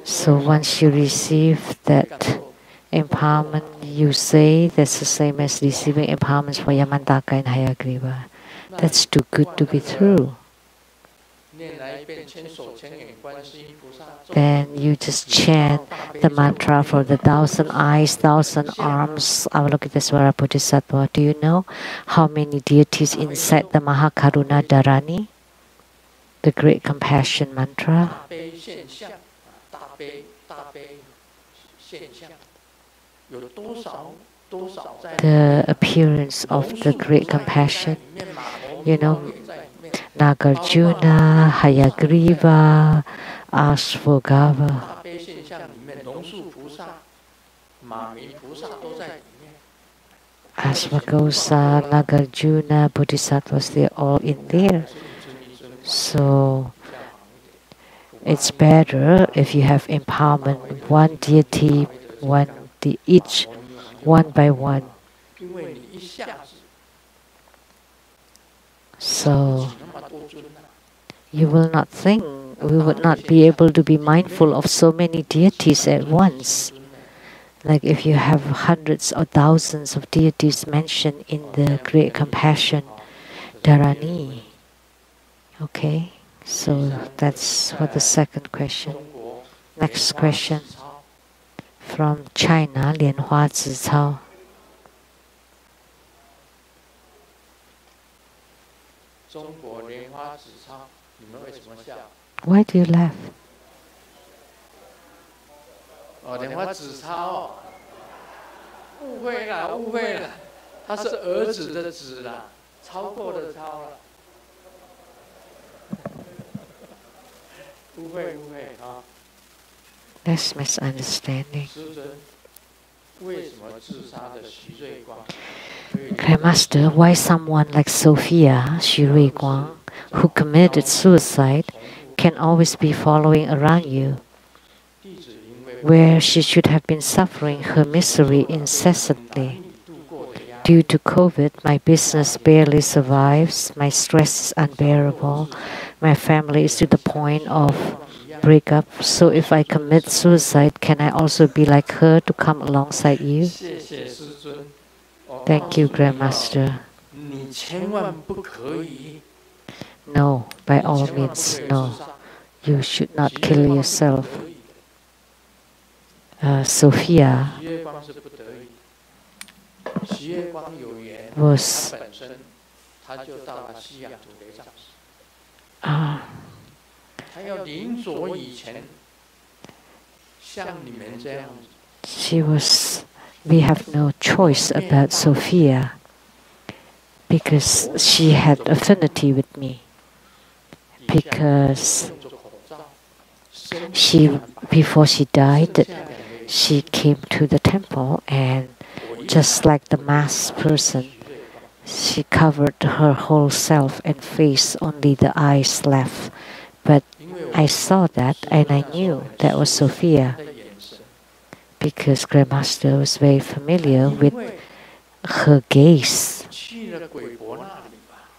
[SPEAKER 1] So once you receive that empowerment, you say that's the same as receiving empowerments for Yamantaka and Hayagriva. That's too good to be true. Then you just chant the mantra for the 1,000 eyes, 1,000 arms, Avalokitesvara Bodhisattva. Do you know how many deities inside the Mahakaruna Dharani? The Great Compassion Mantra. The appearance of the Great Compassion. You know, Nagarjuna, Hayagriva, asked for Gava.
[SPEAKER 2] 大悲现象里面，龙树菩萨、马明菩萨都在里面。
[SPEAKER 1] Asvagosa, Nagarjuna, Bodhisattvas, they're all in there. So it's better if you have empowerment, one deity, each one by one. So you will not think, we would not be able to be mindful of so many deities at once. Like if you have hundreds or thousands of deities mentioned in the Great Compassion Dharani. Okay, so that's for the second question. Next question from China, Lianhua Zicao. Why do you laugh?
[SPEAKER 2] 哦，莲花子超，误会了，误会了，他是儿子的子啦，超过的超了，误会啊。
[SPEAKER 1] That's misunderstanding.
[SPEAKER 2] 师尊，为什么自杀的徐瑞光
[SPEAKER 1] ？Grandmaster, why someone like Sophia Xu Ruiguang, who committed suicide, can always be following around you, where she should have been suffering her misery incessantly? Due to COVID, my business barely survives, my stress is unbearable, my family is to the point of breakup. So if I commit suicide, can I also be like her to come alongside you? Thank you, Grandmaster. No, by all means, no. You should not kill yourself. Sophia was we have no choice about Sophia because she had affinity with me, because before she died, she came to the temple, and just like the masked person, she covered her whole self and face, only the eyes left. But I saw that and I knew that was Sophia, because Grandmaster was very familiar with her gaze,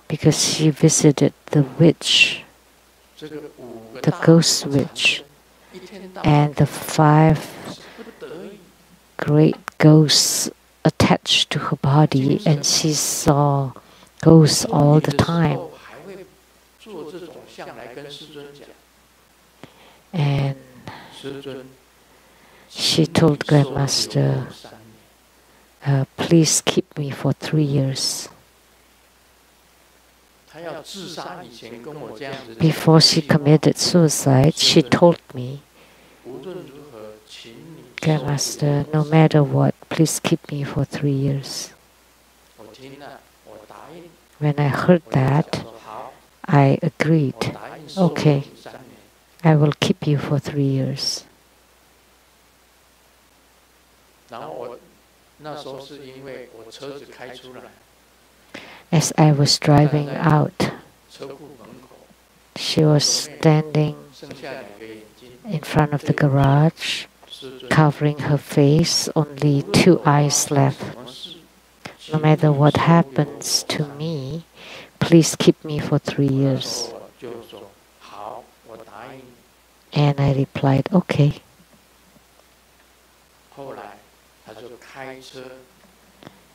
[SPEAKER 1] because she visited the witch, the ghost witch, and the 5 great ghosts attached to her body, and she saw ghosts all the time. And she told Grandmaster, please keep me for 3 years. Before she committed suicide, she told me, Grandmaster, no matter what, please keep me for 3 years. When I heard that, I agreed. Okay, I will keep you for 3 years. As I was driving out, she was standing in front of the garage, covering her face, only 2 eyes left. No matter what happens to me, please keep me for 3 years. And I replied, okay.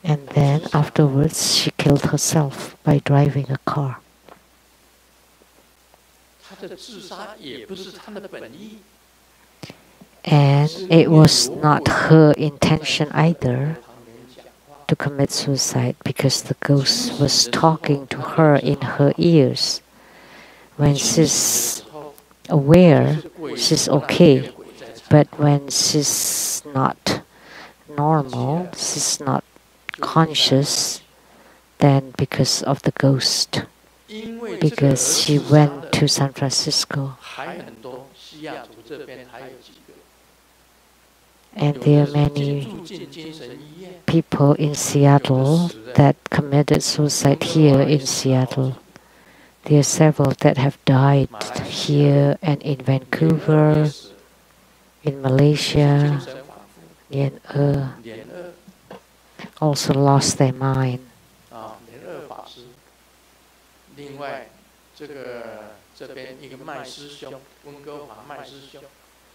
[SPEAKER 1] And then afterwards, she killed herself by driving a car. And it was not her intention either to commit suicide, because the ghost was talking to her in her ears. When she's aware, she's okay. But when she's not normal, she's not conscious, then because of the ghost, because she went to San Francisco
[SPEAKER 2] 西雅图这边还有几个。
[SPEAKER 1] And there are many people in Seattle that committed suicide here in Seattle. There are several that have died here and in Vancouver, in Malaysia, Lien also lost their mind.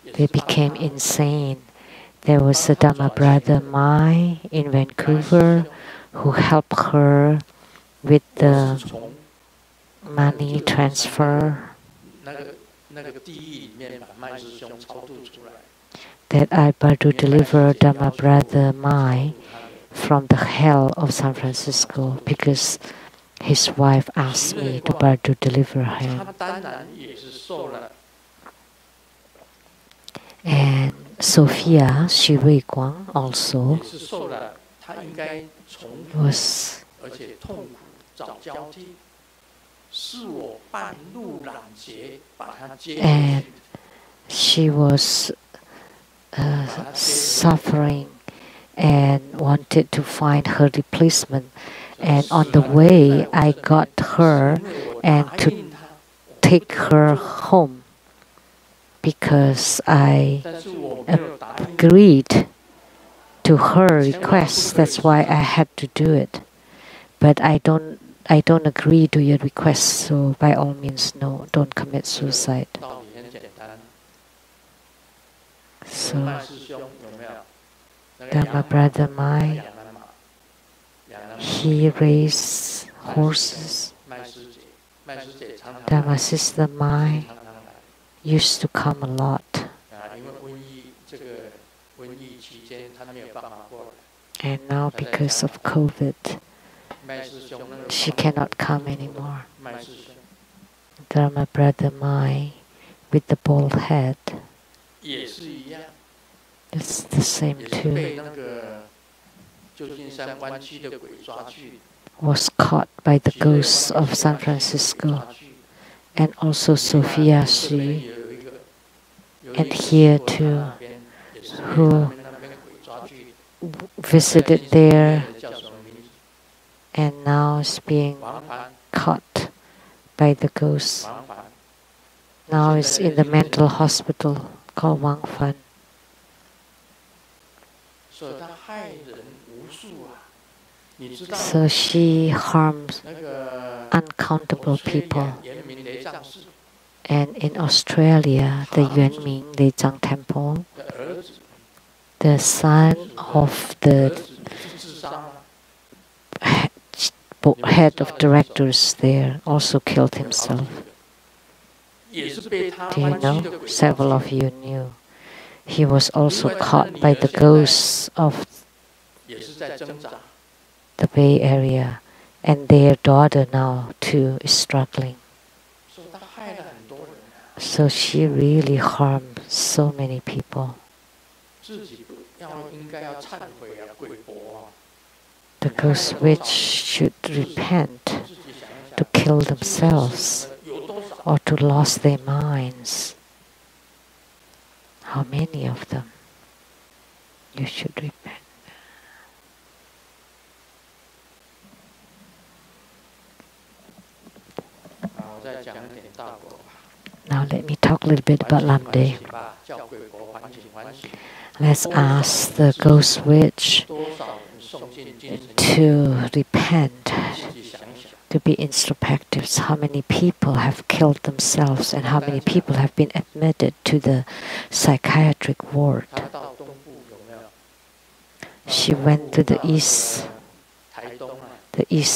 [SPEAKER 1] They became insane. There was a Dharma brother Mai in Vancouver who helped her with the money transfer. That I were to deliver Dharma brother Mai from the hell of San Francisco because his wife asked me to deliver him. And Sophia Xu Guang also was and she was suffering and wanted to find her replacement. And on the way, I got her and to take her home because I agreed to her request. That's why I had to do it. But I don't agree to your request. So by all means, no, don't commit suicide. So Dharma brother Mai, he raised horses. Dharma sister Mai used to come a lot. And now because of COVID, she cannot come anymore. Dharma brother Mai with the bald head, it's the same too. Was caught by the ghosts of San Francisco, and also Sophia Xu, and here too, who visited there and now is being caught by the ghosts. Now is in the mental hospital called Wang Fan. So she harms uncountable people. And in Australia, the Yuan Ming Lezhang Temple, the son of the head of directors there also killed himself. Do you know? Several of you knew. He was also caught by the ghosts of the Bay Area, and their daughter now too is struggling. So she really harmed so many people. The ghost witch should repent to kill themselves or to lose their minds. How many of them? You should repent. Now let me talk a little bit about Lamde. Let's ask the ghost witch to repent, to be introspective. How many people have killed themselves and how many people have been admitted to the psychiatric ward? She went to the east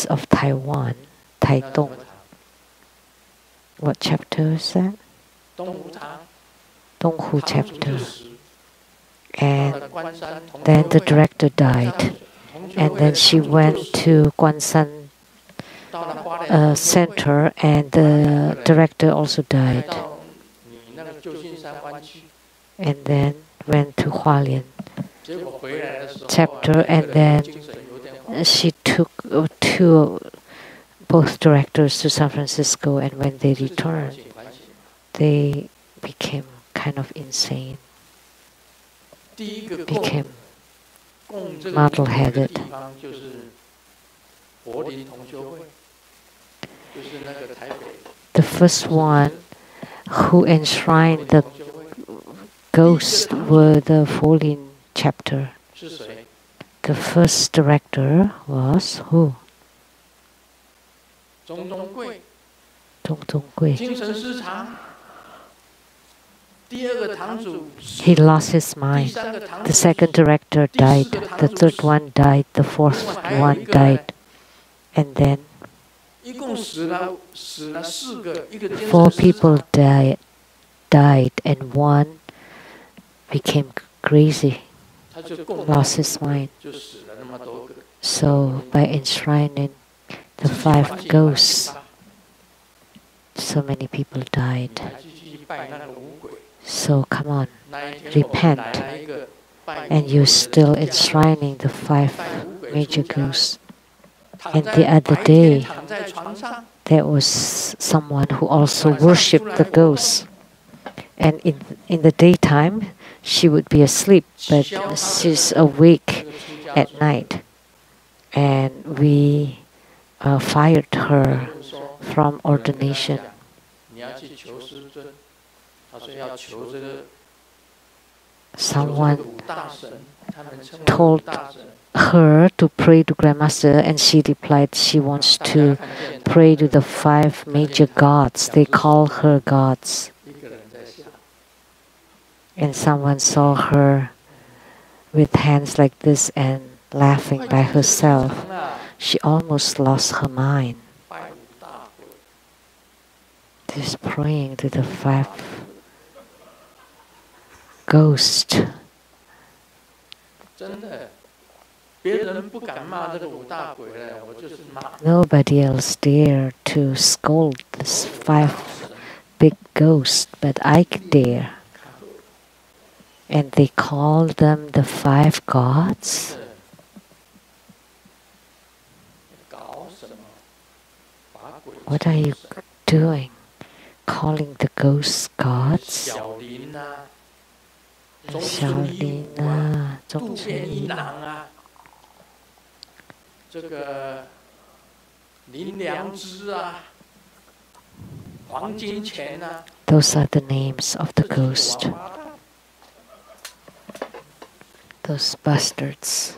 [SPEAKER 1] of Taiwan, Taitung. What chapter is that? Donghu chapter. And then the director died. And then she went to Guanshan Center, and the director also died. And then went to Hualien chapter, and then she took both directors to San Francisco, and when they returned, they became kind of insane,
[SPEAKER 2] 第一个
[SPEAKER 1] became
[SPEAKER 2] 供这个灵火的地方就是柏林同修会，就是那个台北。
[SPEAKER 1] The first one who enshrined the ghost were the Falling chapter.
[SPEAKER 2] 是谁？
[SPEAKER 1] The first director was who?
[SPEAKER 2] 钟中贵。
[SPEAKER 1] 钟中贵。
[SPEAKER 2] 精神失常。第二个堂主。
[SPEAKER 1] He lost his mind. The second director died. The third one died. The fourth one died. And then
[SPEAKER 2] 一共死了4个，一个精神失常。
[SPEAKER 1] 4 people died, and one became crazy, lost his mind. So by enshrining the 5 ghosts, so many people died. So come on, repent. And you're still enshrining the 5 major ghosts. And the other day, there was someone who also worshipped the ghosts. And in the daytime, she would be asleep, but she's awake at night. And we fired her from ordination. Someone told her to pray to Grandmaster, and she replied she wants to pray to the 5 major gods. They call her gods. And someone saw her with hands like this and laughing by herself. She almost lost her mind. Just praying to the 5 ghosts. Nobody else dared to scold this 5 big ghosts, but I dare. And they called them the 5 gods. What are you doing? Calling the ghosts gods? 小林啊，钟成一啊，
[SPEAKER 2] 这个林良知啊，黄金钱啊。
[SPEAKER 1] Those are the names of the ghosts. Those bastards.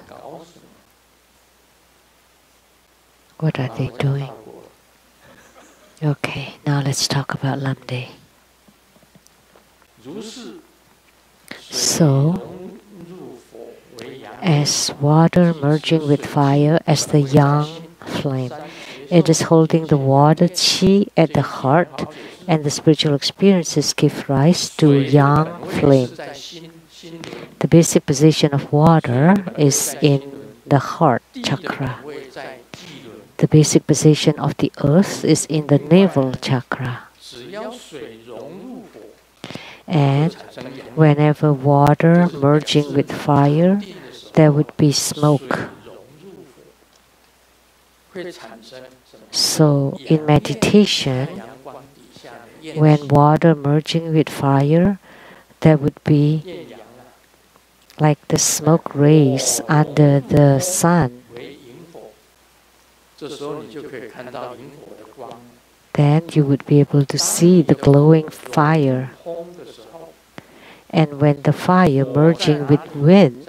[SPEAKER 1] What are they doing? Okay, now let's talk about Lamde. So, as water merging with fire as the yang flame, it is holding the water chi at the heart, and the spiritual experiences give rise to yang flame. The basic position of water is in the heart chakra. The basic position of the earth is in the navel chakra. And whenever water merging with fire, there would be smoke. So in meditation, when water merging with fire, there would be like the smoke rays under the sun. Then you would be able to see the glowing fire. And when the fire merging with wind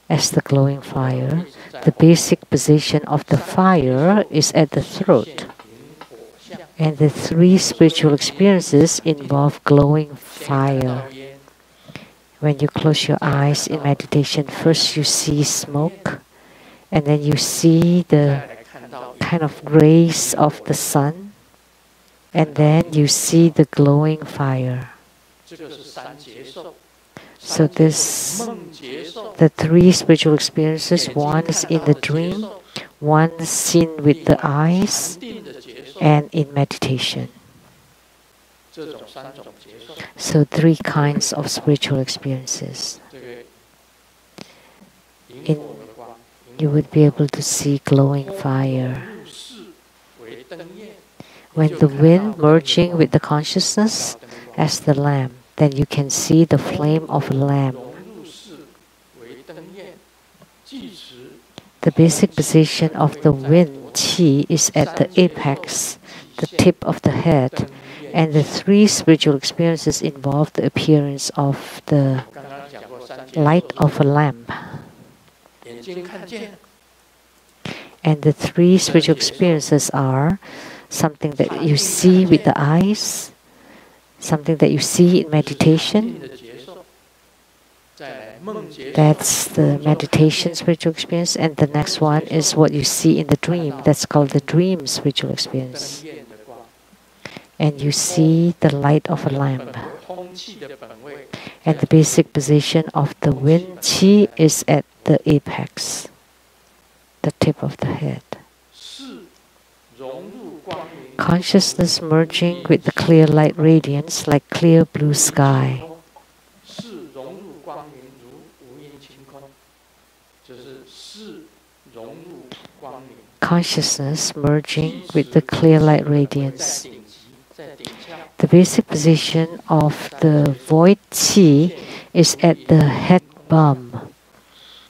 [SPEAKER 1] as the glowing fire, the basic position of the fire is at the throat. And the 3 spiritual experiences involve glowing fire. When you close your eyes in meditation, first you see smoke, and then you see the kind of rays of the sun, and then you see the glowing fire. So the 3 spiritual experiences, one is in the dream, one is seen with the eyes, and in meditation. So 3 kinds of spiritual experiences. You would be able to see glowing fire. When the wind merging with the consciousness as the lamp, then you can see the flame of a lamp. The basic position of the wind qi is at the apex, the tip of the head, and the three spiritual experiences involve the appearance of the light of a lamp. And the three spiritual experiences are something that you see with the eyes, something that you see in meditation. That's the meditation spiritual experience. And the next one is what you see in the dream. That's called the dream spiritual experience. And you see the light of a lamp. And the basic position of the wind qi is at the apex, the tip of the head. Consciousness merging with the clear light radiance like clear blue sky. Consciousness merging with the clear light radiance. The basic position of the void qi is at the head bum.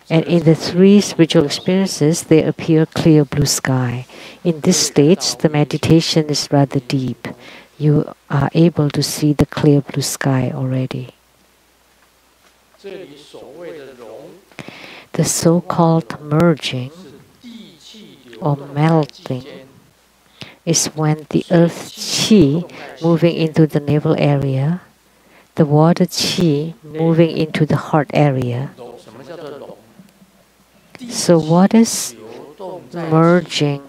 [SPEAKER 1] And in the three spiritual experiences, they appear clear blue sky. In this stage, the meditation is rather deep. You are able to see the clear blue sky already. The so-called merging or melting is when the earth qi moving into the navel area, the water qi moving into the heart area. So what is merging?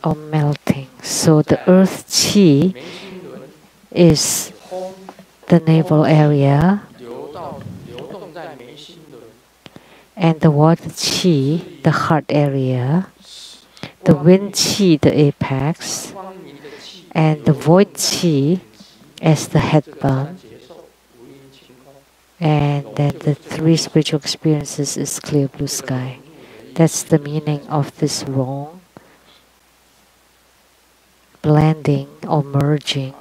[SPEAKER 1] Or melting. So the earth qi is the navel area, and the water qi, the heart area, the wind qi, the apex, and the void qi as the head bum. And then the three spiritual experiences is clear blue sky. That's the meaning of this wrong blending or merging.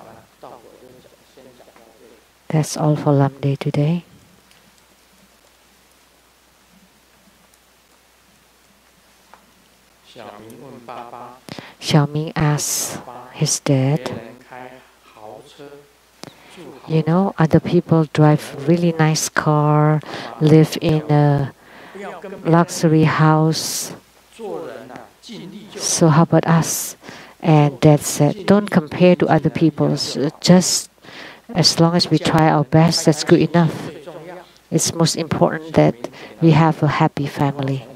[SPEAKER 1] That's all for Lam Day today. Xiaoming asked his dad, you know, other people drive really nice car, live in a luxury house. So how about us? And Dad said, don't compare to other people. Just as long as we try our best, that's good enough. It's most important that we have a happy family.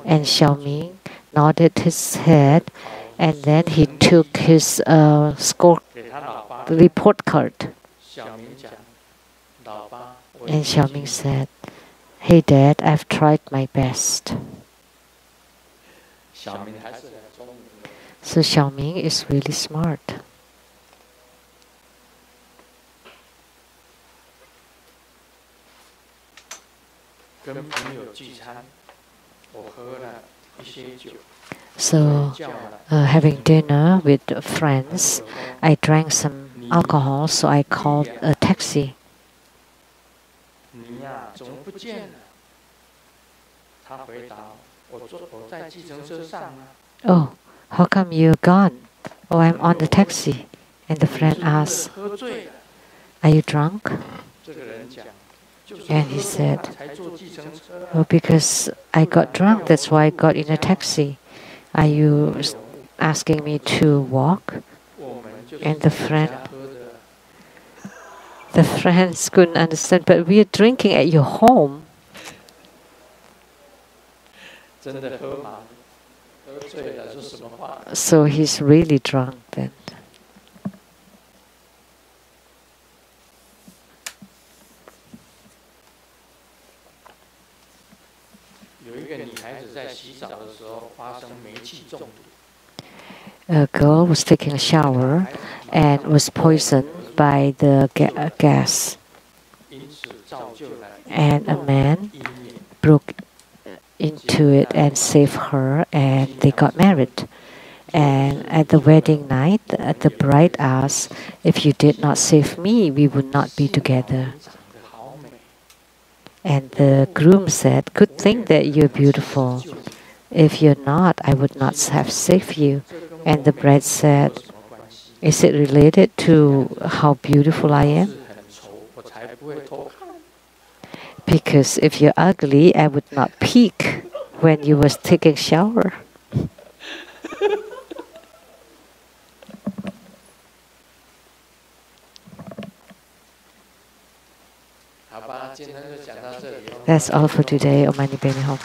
[SPEAKER 1] And Xiaoming nodded his head, and then he took his report card. And Xiaoming said, hey Dad, I've tried my best. So Xiaoming is really smart. So, having dinner with friends, I drank some alcohol, so I called a taxi. Oh, how come you're gone? Oh, I'm on the taxi. And the friend asked, are you drunk? And he said, oh, because I got drunk, that's why I got in a taxi. Are you asking me to walk? And the friends couldn't understand, but we are drinking at your home. So he's really drunk then. A girl was taking a shower and was poisoned by the gas. And a man broke into it and saved her, and they got married. And at the wedding night, the bride asked, "If you did not save me, we would not be together." And the groom said, "Good thing that you're beautiful. If you're not, I would not have saved you." And the bride said, "Is it related to how beautiful I am? Because if you're ugly, I would not peek when you was taking shower."
[SPEAKER 2] 好吧，今天就讲到这里哦。
[SPEAKER 1] That's all for today. Om Mani Padme Hum.